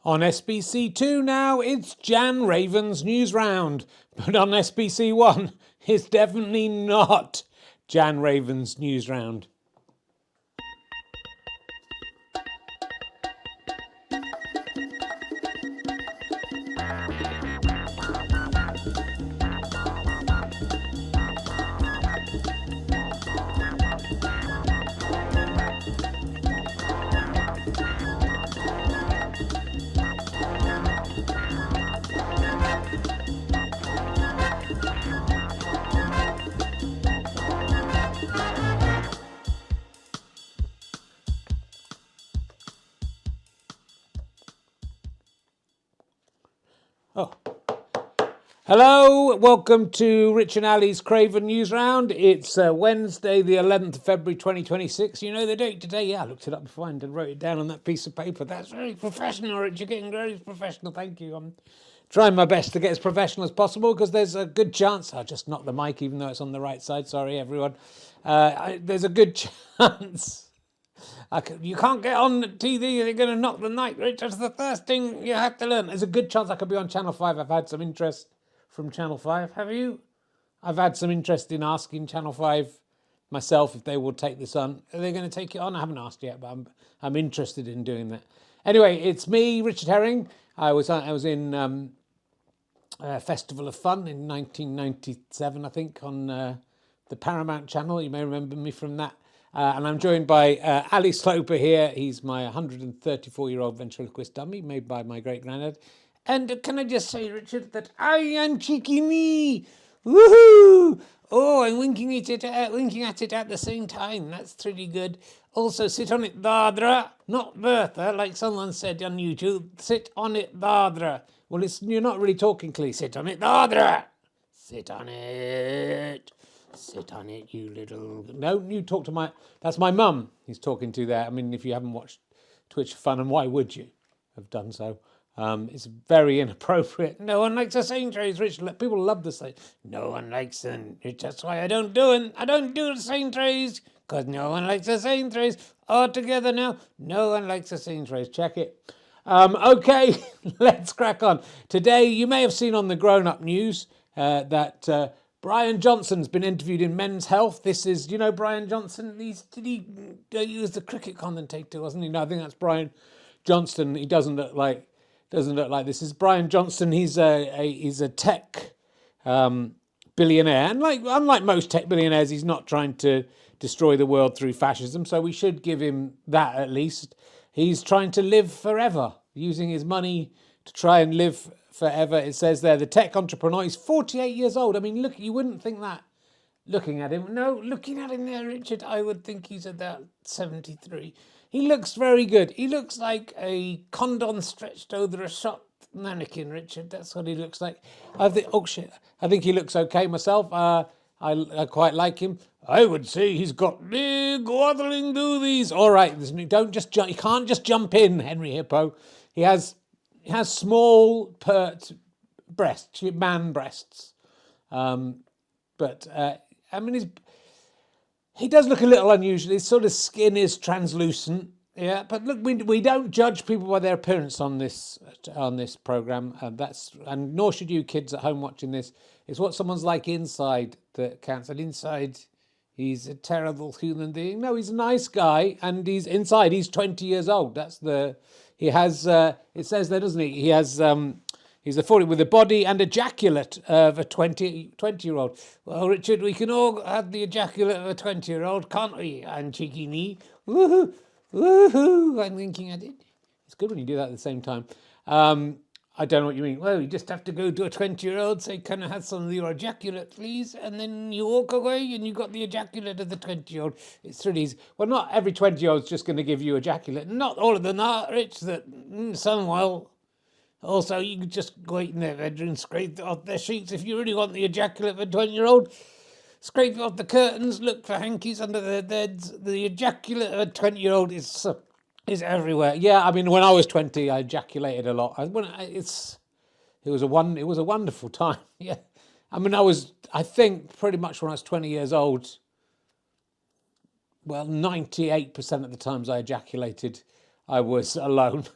On SBC2 now, it's Jan Raven's Newsround. But on SBC1, it's definitely not Jan Raven's Newsround. Oh. Hello, welcome to Rich and Ali's Craven Newsround. It's Wednesday, the 11th of February 2026. You know the date today? Yeah, I looked it up before and wrote it down on that piece of paper. That's very professional, Rich. You're getting very professional. Thank you. I'm trying my best to get as professional as possible because there's a good chance. I'll just knock the mic even though it's on the right side. Sorry, everyone. There's a good chance. You can't get on TV, you're going to knock the mic, Rich. That's the first thing you have to learn. There's a good chance I could be on Channel 5. I've had some interest from Channel 5. Have you? I've had some interest in asking Channel 5 myself if they will take this on. Are they going to take it on? I haven't asked yet, but I'm interested in doing that. Anyway, it's me, Richard Herring. I was in Festival of Fun in 1997, I think, on the Paramount Channel. You may remember me from that. And I'm joined by Ali Sloper here. He's my 134-year-old ventriloquist dummy made by my great-granddad. And can I just say, Richard, that I am cheeky me. Woohoo! Oh, I'm winking at it at the same time. That's pretty good. Also, sit on it, Dadra, not Bertha, like someone said on YouTube. Sit on it, Dadra. Well, you're not really talking clearly. Sit on it, Dadra. Sit on it. Sit on it, you little... No, you talk to that's my mum he's talking to there. I mean, if you haven't watched Twitch for Fun, and why would you have done so? It's very inappropriate. No one likes the Saint Trays, Rich. People love the Saint. No one likes them. That's why I don't do it. I don't do the Saint Trays, because no one likes the Saint Trays. All together now, no one likes the Saint Trays. Check it. Okay, let's crack on. Today, you may have seen on the grown-up news that... Bryan Johnson's been interviewed in Men's Health. This is, Bryan Johnson? He was the cricket commentator, wasn't he? No, I think that's Bryan Johnson. He doesn't look like this. Is Bryan Johnson? He's a tech billionaire, and unlike most tech billionaires, he's not trying to destroy the world through fascism. So we should give him that at least. He's trying to live forever, using his money to try and live forever. It says there, the tech entrepreneur is 48 years old. I mean, look, you wouldn't think that looking at him. No, looking at him there, Richard, I would think he's about 73. He looks very good. He looks like a condom stretched over a shot mannequin, Richard. That's what he looks like. I think he looks okay myself. I quite like him. I would say he's got big waddling doobies. All right, don't just jump. You can't just jump in, Henry Hippo. He has small, pert breasts, man breasts. But I mean, he does look a little unusual. His sort of skin is translucent. Yeah, but look, we don't judge people by their appearance on this program. And nor should you kids at home watching this. It's what someone's like inside that counts. And inside, he's a terrible human being. No, he's a nice guy, and he's 20 years old. He has, it says there, doesn't he? He has, he's a 40 with a body and ejaculate of a 20-year-old. Well, Richard, we can all have the ejaculate of a 20-year-old, can't we? And cheeky me. Woohoo! Woohoo! I'm winking at it. It's good when you do that at the same time. I don't know what you mean. Well, you just have to go to a 20-year-old, say, can I have some of your ejaculate, please? And then you walk away and you got the ejaculate of the 20-year-old. It's really easy. Well, not every 20-year-old's just going to give you ejaculate. Not all of them are, Rich. Some will. Also, you can just go out in their bedroom, scrape it off their sheets. If you really want the ejaculate of a 20-year-old, scrape it off the curtains, look for hankies under their beds. The ejaculate of a 20-year-old is everywhere. Yeah, I mean, when I was 20, I ejaculated a lot. It was a wonderful time. Yeah, I mean, I think pretty much when I was 20 years old, well, 98% of the times I ejaculated, I was alone.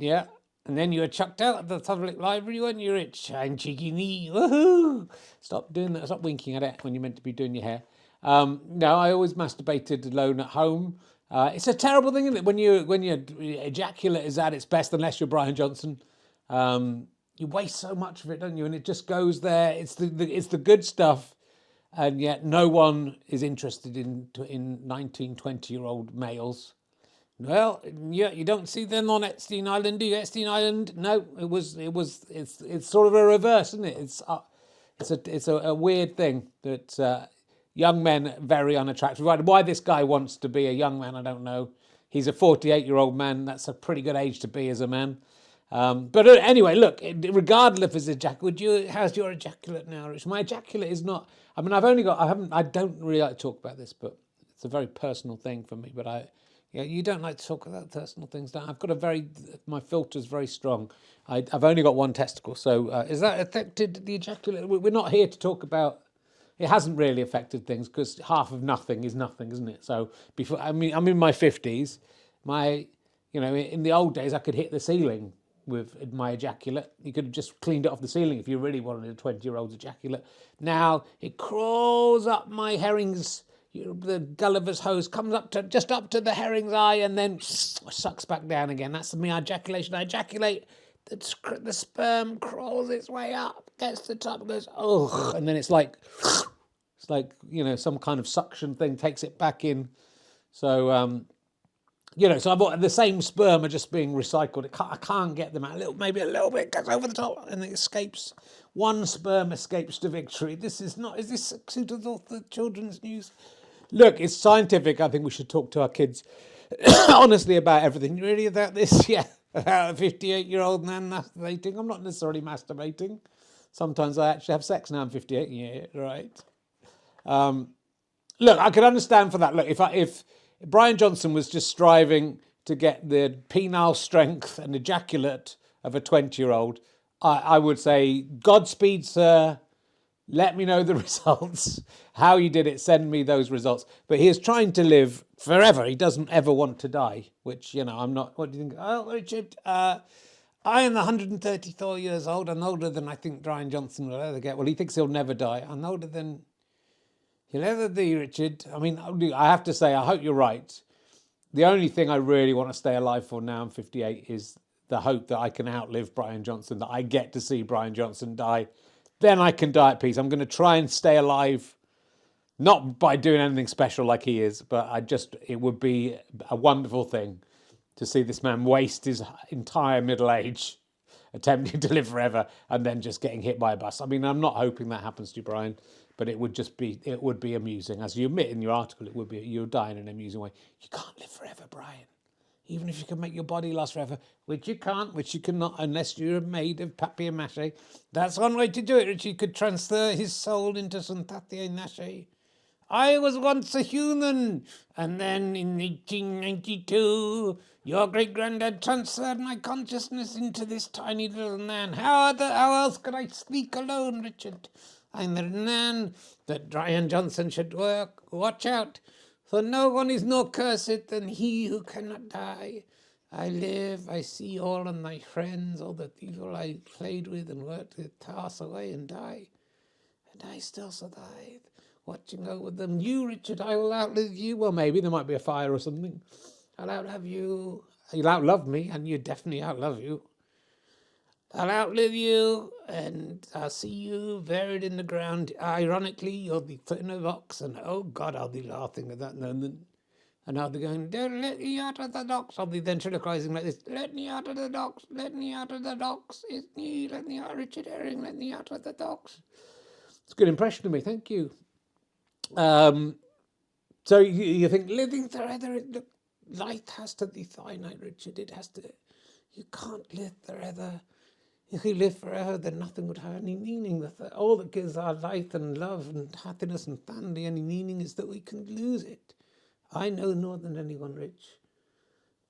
Yeah. And then you were chucked out of the public library, weren't you, Rich? And cheeky knee. Woohoo! Stop doing that. Stop winking at it when you're meant to be doing your hair. No, I always masturbated alone at home. It's a terrible thing, isn't it? When your ejaculate is at its best, unless you're Bryan Johnson, you waste so much of it, don't you? And it just goes there. It's the good stuff, and yet no one is interested in 19, 20-year-old males. Well, yeah, you don't see them on Epstein Island, do you? Epstein Island? No, it's sort of a reverse, isn't it? It's a weird thing that young men are very unattractive. Why this guy wants to be a young man, I don't know. He's a 48-year-old man. That's a pretty good age to be as a man. But anyway, look, regardless of his ejaculate, how's your ejaculate now, Rich? My ejaculate is not. I mean, I don't really like to talk about this, but it's a very personal thing for me. But yeah, you don't like to talk about personal things. I've got my filter's very strong. I've only got one testicle, so is that affected the ejaculate? We're not here to talk about. It hasn't really affected things because half of nothing is nothing, isn't it? So I'm in my 50s. In the old days, I could hit the ceiling with my ejaculate. You could have just cleaned it off the ceiling if you really wanted a 20-year-old's ejaculate. Now it crawls up my herring's. The Gulliver's hose comes just up to the herring's eye and then sucks back down again. That's my ejaculation. I ejaculate, the sperm crawls its way up, gets to the top, and goes, ugh, and then it's like some kind of suction thing takes it back in. So so I've the same sperm are just being recycled. I can't get them out. Maybe a little bit goes over the top and it escapes. One sperm escapes to victory. Is this suitable for children's news? Look, it's scientific. I think we should talk to our kids honestly about everything. Really about this? Yeah, about a 58-year-old man masturbating. I'm not necessarily masturbating. Sometimes I actually have sex now I'm 58. Yeah, right. Look, I could understand for that. Look, if Bryan Johnson was just striving to get the penile strength and ejaculate of a 20-year-old, I would say, Godspeed, sir. Let me know the results. How you did it, send me those results. But he is trying to live forever. He doesn't ever want to die, which, I'm not. What do you think? Oh, Richard, I am 134 years old. I'm older than I think Bryan Johnson will ever get. Well, he thinks he'll never die. I'm older than he'll ever be, Richard. I mean, I have to say, I hope you're right. The only thing I really want to stay alive for now I'm 58 is the hope that I can outlive Bryan Johnson, that I get to see Bryan Johnson die. Then I can die at peace. I'm going to try and stay alive, not by doing anything special like he is, but it would be a wonderful thing to see this man waste his entire middle age attempting to live forever and then just getting hit by a bus. I mean, I'm not hoping that happens to you, Bryan, but it would be amusing. As you admit in your article, you'll die in an amusing way. You can't live forever, Bryan. Even if you can make your body last forever, which you can't, which you cannot, unless you're made of papier-mâché. That's one way to do it, Richie could transfer his soul into some papier-mâché. I was once a human, and then in 1892, your great-granddad transferred my consciousness into this tiny little man. How else could I speak alone, Richard? I'm the man that Bryan Johnson should watch out. For no one is more cursed than he who cannot die. I live, I see all of my friends, all the people I played with and worked with pass away and die. And I still survive, watching over them. You, Richard, I will outlive you. Well, maybe there might be a fire or something. I'll outlive you. You'll outlove me, and you definitely outlove you. I'll outlive you, and I'll see you buried in the ground. Ironically, you'll be put in a box, and oh God, I'll be laughing at that moment. And I'll be going, don't let me out of the docks. I'll be ventriloquizing like this, let me out of the docks, let me out of the docks. It's me, let me out, Richard Herring, let me out of the docks. It's a good impression of me, thank you. So you think living forever, life has to be finite, Richard. It has to, you can't live forever. If we live forever, then nothing would have any meaning. All that gives our life and love and happiness and family any meaning is that we can lose it. I know more than anyone, Rich,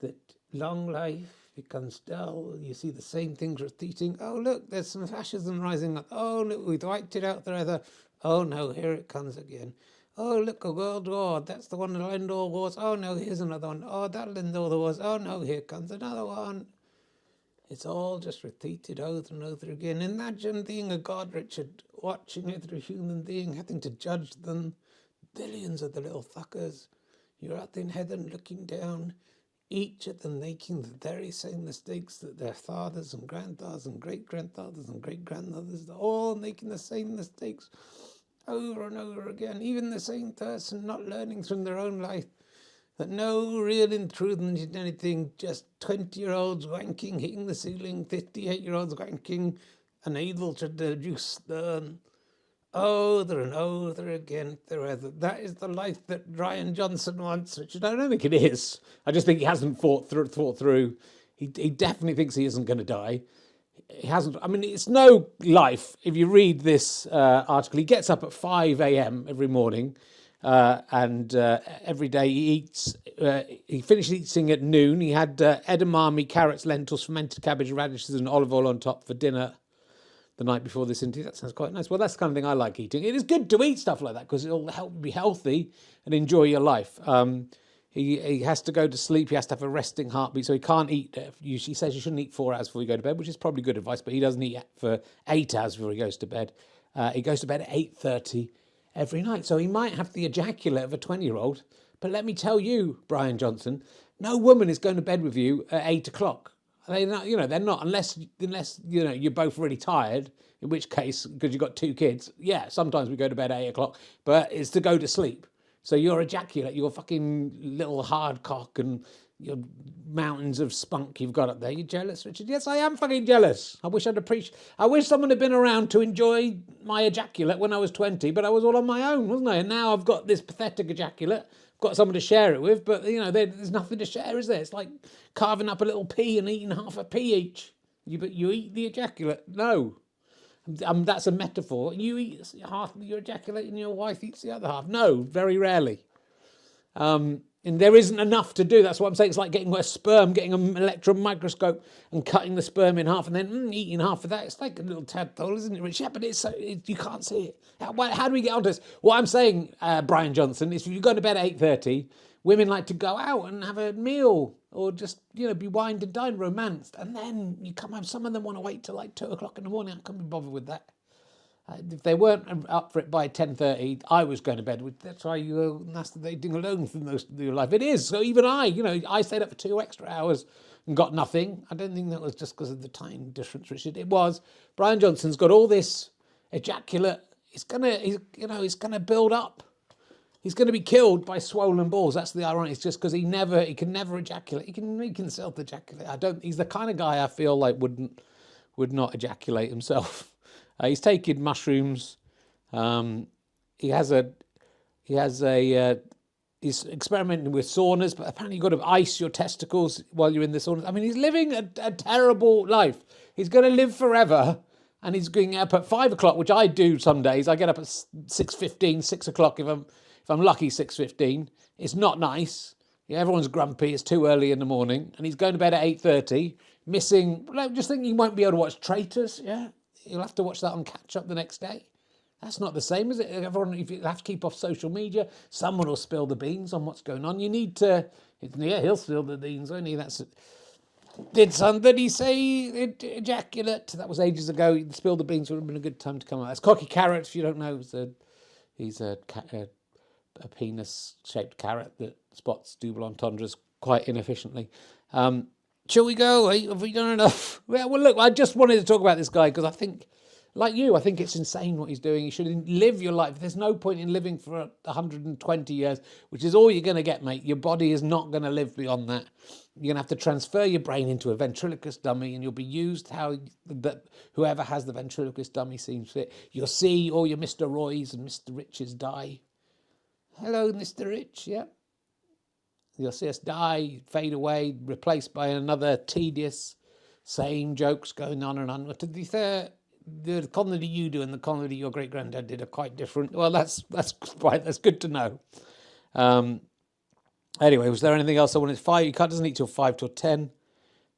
that long life becomes dull. You see the same things repeating. Oh, look, there's some fascism rising up. Oh, look, we've wiped it out forever. Oh, no, here it comes again. Oh, look, a world war. That's the one that'll end all wars. Oh, no, here's another one. Oh, that'll end all the wars. Oh, no, here comes another one. It's all just repeated over and over again. Imagine being a god, Richard, watching every human being, having to judge them. Billions of the little fuckers. You're up in heaven looking down, each of them making the very same mistakes that their fathers and grandfathers and great-grandfathers and great-grandmothers are all making the same mistakes over and over again. Even the same person not learning from their own life that no real improvement in anything, just 20-year-olds wanking, hitting the ceiling, 58-year-olds wanking, unable to deduce learn. Over and over again forever. That is the life that Bryan Johnson wants, which I don't think it is. I just think he hasn't thought through. He definitely thinks he isn't going to die. He hasn't. I mean, it's no life. If you read this article, he gets up at 5 a.m. every morning. And every day he eats, he finished eating at noon. He had edamame, carrots, lentils, fermented cabbage, radishes and olive oil on top for dinner the night before this interview. That sounds quite nice. Well, that's the kind of thing I like eating. It is good to eat stuff like that because it'll help you be healthy and enjoy your life. He has to go to sleep. He has to have a resting heartbeat, so he can't eat. He says you shouldn't eat 4 hours before you go to bed, which is probably good advice, but he doesn't eat for 8 hours before he goes to bed. He goes to bed at 8:30 every night. So he might have the ejaculate of a 20-year-old. But let me tell you, Bryan Johnson, no woman is going to bed with you at 8 o'clock. They're not, they're not, unless you're both really tired, in which case, because you've got 2 kids, yeah, sometimes we go to bed at 8 o'clock, but it's to go to sleep. So your ejaculate, your fucking little hard cock and your mountains of spunk you've got up there. You jealous, Richard? Yes, I am fucking jealous. I wish someone had been around to enjoy my ejaculate when I was 20, but I was all on my own, wasn't I? And now I've got this pathetic ejaculate. Got someone to share it with, but there's nothing to share, is there? It's like carving up a little pea and eating half a pea each. You eat the ejaculate. No. That's a metaphor. You eat half of your ejaculate and your wife eats the other half. No, very rarely. And there isn't enough to do. That's what I'm saying. It's like getting a sperm, getting an electron microscope and cutting the sperm in half and then eating half of that. It's like a little tadpole, isn't it, Rich? Yeah, but you can't see it. How do we get onto this? What I'm saying, Bryan Johnson, is if you go to bed at 8:30, women like to go out and have a meal or just, be wined and dined, romanced. And then you come home. Some of them want to wait till like 2 o'clock in the morning. I can't be bothered with that. If they weren't up for it by 10:30, I was going to bed. That's why you were masturbating alone for most of your life. It is. So even I stayed up for 2 extra hours and got nothing. I don't think that was just because of the time difference, Richard. It was. Bryan Johnson's got all this ejaculate. He's gonna build up. He's going to be killed by swollen balls. That's the irony. It's just because he can never ejaculate. He can self-ejaculate. He's the kind of guy I feel like would not ejaculate himself. He's taking mushrooms. He's experimenting with saunas, but apparently you've got to ice your testicles while you're in the sauna. I mean, he's living a terrible life. He's going to live forever, and he's going up at 5 o'clock, which I do some days. I get up at 6:15, 6 o'clock if I'm lucky, 6:15. It's not nice. Everyone's grumpy. It's too early in the morning, and he's going to bed at 8:30, missing. Just thinking he won't be able to watch Traitors. Yeah. You'll have to watch that on catch up the next day. That's not the same, is it? If you have to keep off social media, someone will spill the beans on what's going on. You need to, he'll spill the beans, won't he? Did somebody say ejaculate? That was ages ago. Spill the beans would have been a good time to come out. That's Cocky Carrot, if you don't know. He's a penis-shaped carrot that spots double entendres quite inefficiently. Shall we go? Have we done enough? Well, look, I just wanted to talk about this guy because I think, like you, I think it's insane what he's doing. You should live your life. There's no point in living for 120 years, which is all you're going to get, mate. Your body is not going to live beyond that. You're going to have to transfer your brain into a ventriloquist dummy and you'll be used whoever has the ventriloquist dummy seems fit. You'll see all your Mr. Roys and Mr. Riches die. Hello, Mr. Rich, yeah. You'll see us die, fade away, replaced by another tedious, same jokes going on and on. To be fair, the comedy you do and the comedy your great-granddad did are quite different. Well, that's good to know. Anyway, was there anything else I wanted? He doesn't eat till 5 till 10.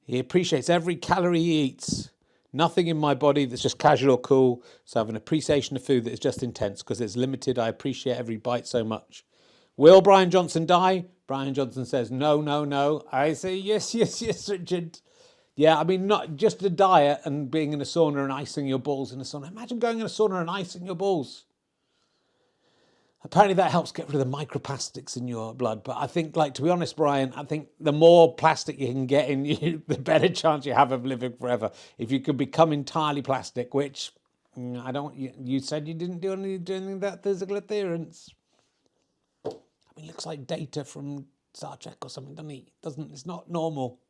He appreciates every calorie he eats. Nothing in my body that's just casual or cool. So I have an appreciation of food that is just intense because it's limited. I appreciate every bite so much. Will Bryan Johnson die? Bryan Johnson says, no. I say, yes, Richard. Yeah, I mean, not just a diet and being in a sauna and icing your balls in a sauna. Imagine going in a sauna and icing your balls. Apparently that helps get rid of the microplastics in your blood. But I think, like, to be honest, Brian, I think the more plastic you can get in you, the better chance you have of living forever. If you could become entirely plastic, which I don't, you said you didn't do anything that physical appearance. I mean, it looks like Data from Star Trek or something, doesn't he? It's not normal.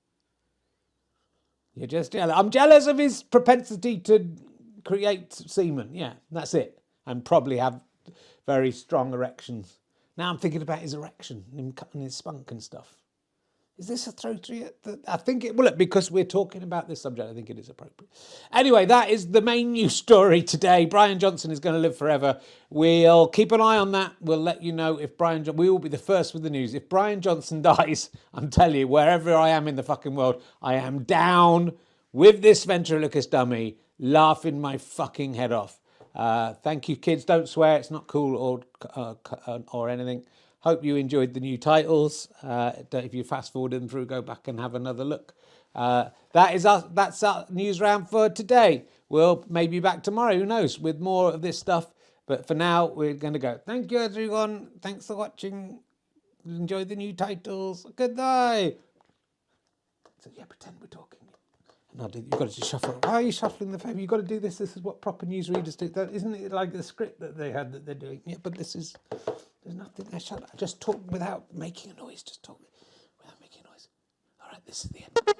You're just jealous. I'm jealous of his propensity to create semen. Yeah, that's it. And probably have very strong erections. Now I'm thinking about his erection, him cutting his spunk and stuff. Is this appropriate? I think it will, because we're talking about this subject. I think it is appropriate. Anyway, that is the main news story today. Bryan Johnson is going to live forever. We'll keep an eye on that. We'll let you know if we will be the first with the news. If Bryan Johnson dies, I'm telling you, wherever I am in the fucking world, I am down with this ventriloquist dummy, laughing my fucking head off. Thank you, kids. Don't swear. It's not cool or anything. Hope you enjoyed the new titles. If you fast forward them through, go back and have another look. That's our news round for today. We'll maybe be back tomorrow, who knows, with more of this stuff. But for now, we're going to go. Thank you, everyone. Thanks for watching. Enjoy the new titles. Good night. So, yeah, pretend we're talking. No, you've got to just shuffle. Why are you shuffling the paper? You've got to do this. This is what proper newsreaders do. Isn't it like the script that they had that they're doing? Yeah, but this is... There's nothing there. Shut up. Just talk without making a noise. Just talk without making a noise. All right, this is the end.